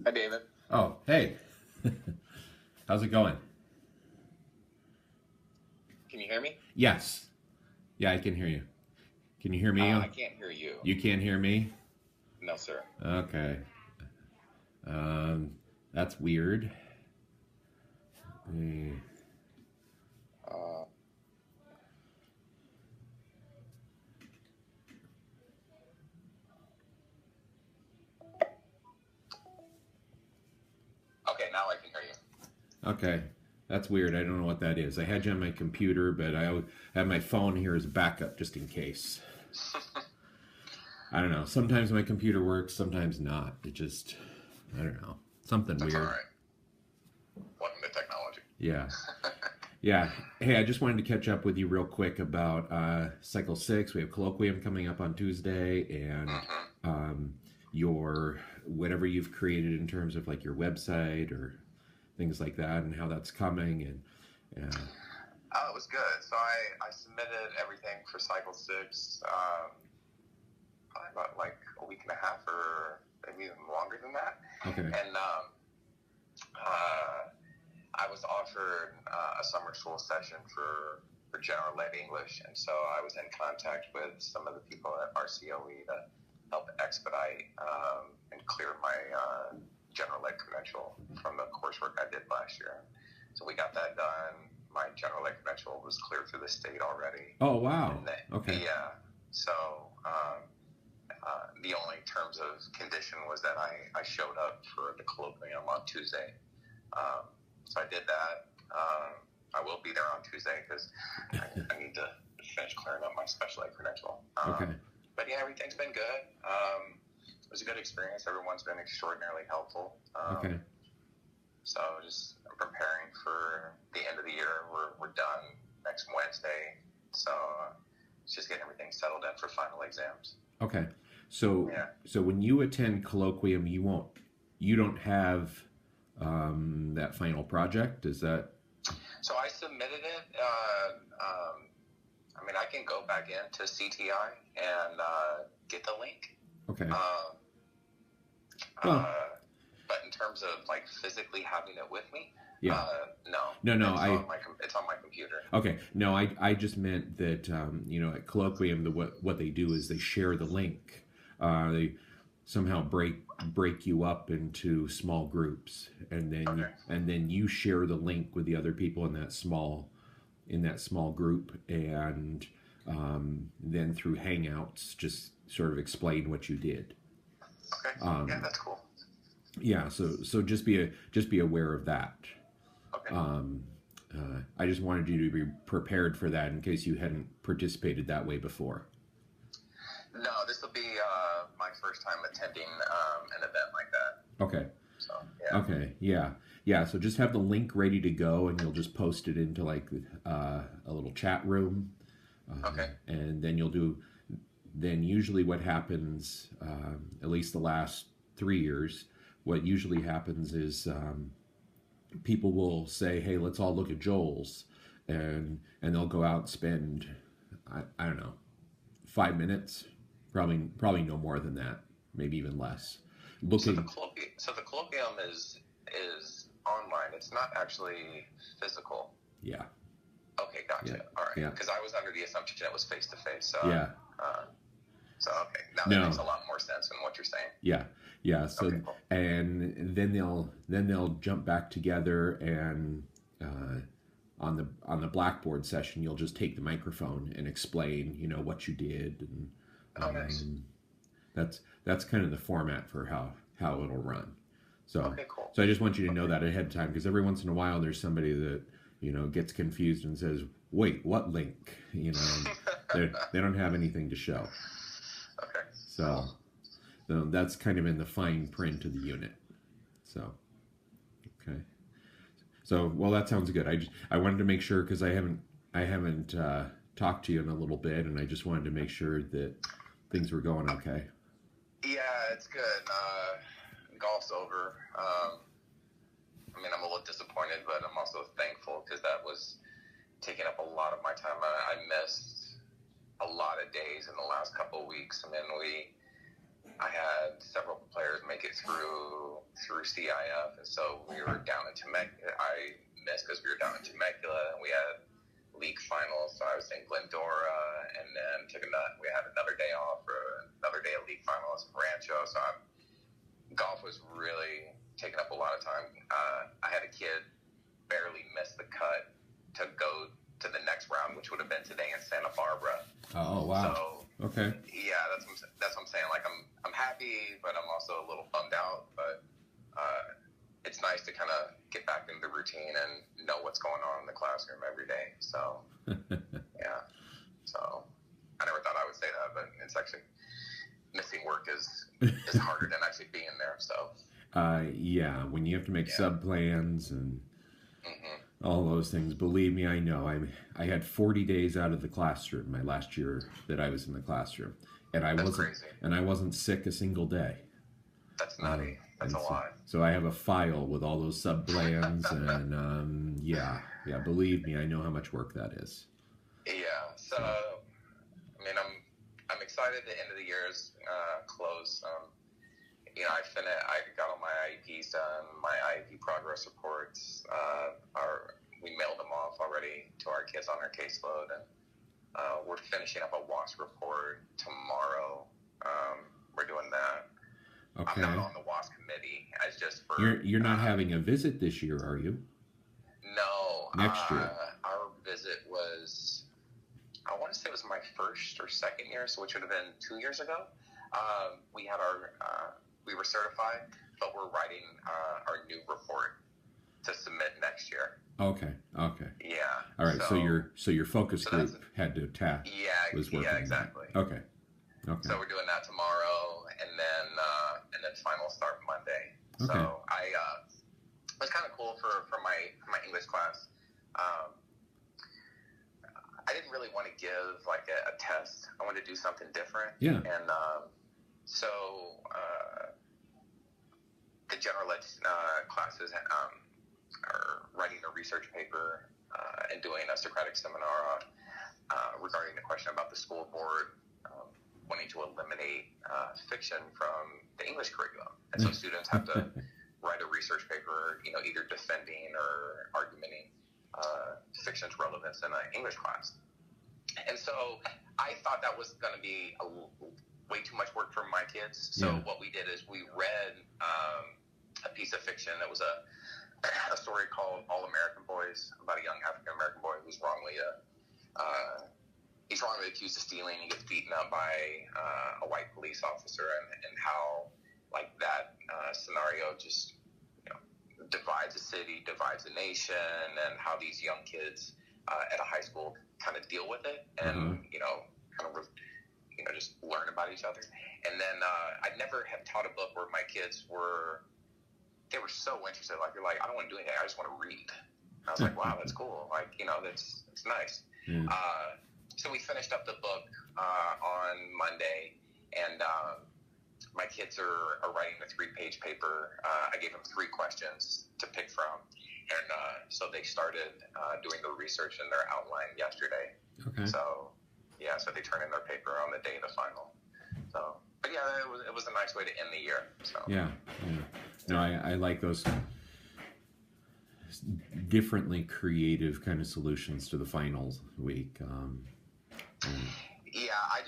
Hi, David. Oh, hey. How's it going? Can you hear me? Yes. Yeah, I can hear you. Can you hear me? I can't hear you. You can't hear me? No, sir. Okay. Um, that's weird. Eh, Uh, okay, now I can hear Okay. That's weird. I don't know what that is. I had you on my computer, but I have my phone here as a backup just in case. you. I don't know. Sometimes my computer works, sometimes not. I don't know. Something That's all weird. right. Welcome to technology. Yeah. Yeah. Hey, I just wanted to catch up with you real quick about Cycle 6. We have Colloquium coming up on Tuesday, and hmm your whatever you've created in terms of like your website or things like that, and how that's coming. And It was good. So I submitted everything for Cycle 6 probably about like a week and a half or maybe even longer than that. okay. And uh, I was offered a summer school session for general ed English, and so I was in contact with some of the people at RCOE to help expedite and clear my general ed credential from the coursework I did last year. So we got that done. My general ed credential was cleared through the state already. Oh wow. And then, Okay. yeah, so the only terms of condition was that I showed up for the colloquium on Tuesday. So I did that. I will be there on Tuesday because I need to finish clearing up my special ed credential. Okay. But yeah, everything's been good. It was a good experience. Everyone's been extraordinarily helpful. Okay. So just preparing for the end of the year. We're done next Wednesday. So it's just getting everything settled in for final exams. Okay. So Yeah. so when you attend Colloquium, you don't have that final project. Is that So I submitted it. I mean, I can go back into CTI and get the link. okay? Um, Well, but in terms of like physically having it with me, yeah. no. No. It's on my computer. Okay. No, I just meant that at Colloquium, what they do is they share the link. They somehow break you up into small groups, and then you share the link with the other people in that small group, and then through Hangouts, just sort of explain what you did. Okay. Yeah, that's cool. Yeah. So just be aware of that. Okay. I just wanted you to be prepared for that in case you hadn't participated that way before. No, this will be my first time attending an event like that. Okay. So yeah. Okay. Yeah. So just have the link ready to go, and you'll just post it into like a little chat room. Okay. And then then usually what happens, at least the last 3 years, what usually happens is people will say, "Hey, let's all look at Joel's," and they'll go out and spend, I don't know, 5 minutes, probably no more than that, maybe even less. So Looking, the colloquium is online. It's not actually physical. yeah, Okay, gotcha. yeah, All right. yeah, Because I was under the assumption it was face to face. yeah. So okay, now that No, makes a lot more sense than what you're saying. yeah. So Okay, cool. and then they'll jump back together, and on the Blackboard session, you'll just take the microphone and explain, what you did, and Oh, nice. that's kind of the format for how it'll run. So Okay, cool. so I just want you to know that ahead of time, because every once in a while there's somebody that gets confused and says, "Wait, what link?" They don't have anything to show. Okay. So that's kind of in the fine print of the unit. So okay. So well, that sounds good. I wanted to make sure, because I haven't talked to you in a little bit, and I just wanted to make sure that things were going okay. Yeah, it's good. Golf's over. I mean, I'm a little disappointed, but I'm also thankful because that was taking up a lot of my time. I missed a lot of days in the last couple of weeks. I mean, I had several players make it through CIF, and so we were down in Temecula. I missed because we were down in Temecula, and we had league finals. So I was in Glendora, and then we had another day off for another day of league finals in Rancho. So golf was really taking up a lot of time. I had a kid barely miss the cut to go to the next round, which would have been today in Santa Barbara. Oh wow! So, okay. Yeah, that's what I'm saying. Like I'm happy, but I'm also a little bummed out. But it's nice to kind of get back into the routine and know what's going on in the classroom every day. So yeah. So I never thought I would say that, but it's actually missing work is harder than actually being there. So yeah, when you have to make sub plans and all those things, believe me, I know. I had 40 days out of the classroom my last year that I was in the classroom, and I wasn't sick a single day. That's nutty. That's a lot. So I have a file with all those sub plans, and yeah, believe me, I know how much work that is. Yeah. So I mean, I'm excited. The end of the year is close. I got all my IEPs done, my IEP progress reports. We mailed them off already to our kids on their caseload, and we're finishing up a WASP report tomorrow. We're doing that. Okay. I'm not on the WASP committee. As just for you're not having a visit this year, are you? No. Next year. Our visit was, I want to say it was my first or second year, so which would have been 2 years ago. We had we were certified, but we're writing our new report to submit next year. Okay. Yeah. All right. So your focus group had to attack. Yeah. Was working. Yeah. Exactly. Okay. So we're doing that tomorrow, and then finals start Monday. Okay. So it was kind of cool for my English class. I didn't really want to give like a test. I wanted to do something different. Yeah. And so the general ed classes are writing a research paper and doing a Socratic seminar regarding the question about the school board wanting to eliminate fiction from the English curriculum. And so students have to write a research paper, either defending or argumenting fiction's relevance in an English class. And so I thought that was going to be way too much work for my kids. So what we did is we read a piece of fiction that was a story called All American Boys, about a young African-American boy who's wrongly accused of stealing. He gets beaten up by a white police officer, and how like that scenario just divides a city, divides a nation, and how these young kids at a high school kind of deal with it, and just learn about each other. And then I never have taught a book where my kids were so interested. Like, you're like, I don't want to do anything, I just want to read. And I was like, wow, that's cool. Like, that's nice. Yeah. So we finished up the book on Monday, and my kids are writing a 3-page paper. I gave them 3 questions to pick from, and so they started doing the research in their outline yesterday. Okay. So they turn in their paper on the day of the final. So, but yeah, it was a nice way to end the year. So yeah. No, I like those differently creative kind of solutions to the final week. Yeah, I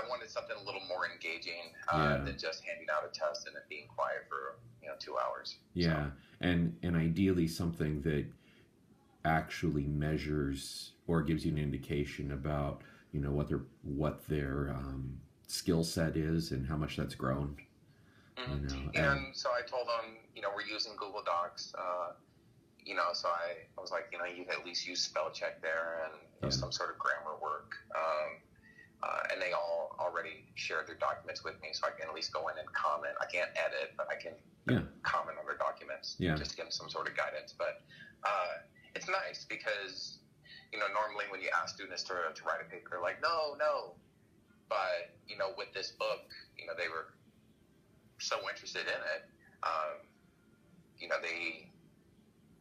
wanted something a little more engaging than just handing out a test and it being quiet for 2 hours. Yeah, so. and ideally something that actually measures or gives you an indication about what their skill set is and how much that's grown. Mm-hmm. And so I told them, we're using Google Docs. So I was like, you at least use spell check there and some sort of grammar work. And they all already shared their documents with me, so I can at least go in and comment. I can't edit, but I can comment on their documents just to give them some sort of guidance. But it's nice because, normally when you ask students to write a paper, they're like, no. But, with this book, they were so interested in it.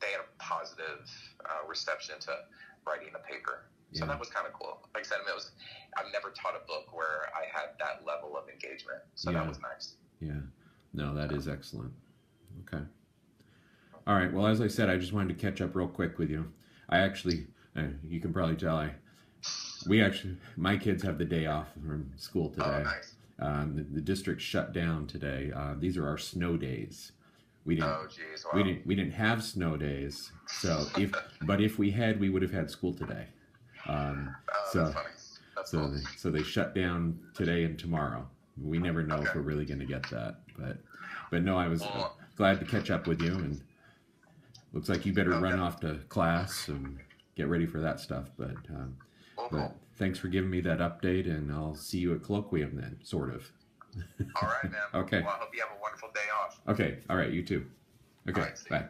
They had a positive reception to writing a paper. So that was kind of cool. Like I said, I've never taught a book where I had that level of engagement. So that was nice. Yeah. No, that is excellent. Okay. All right. Well, as I said, I just wanted to catch up real quick with you. I actually, you can probably tell, my kids have the day off from school today. Oh, nice. The district shut down today. These are our snow days. We didn't. Oh, geez. Wow. We didn't have snow days. So if we had, we would have had school today. That's funny. That's cool. So they shut down today and tomorrow. We never know if we're really going to get that. But no, I was glad to catch up with you, and looks like you better run off to class and get ready for that stuff. But thanks for giving me that update, and I'll see you at Colloquium then, sort of. All right, man. Okay. Well, I hope you have a wonderful day off. Okay. All right. You too. Okay. All right, bye.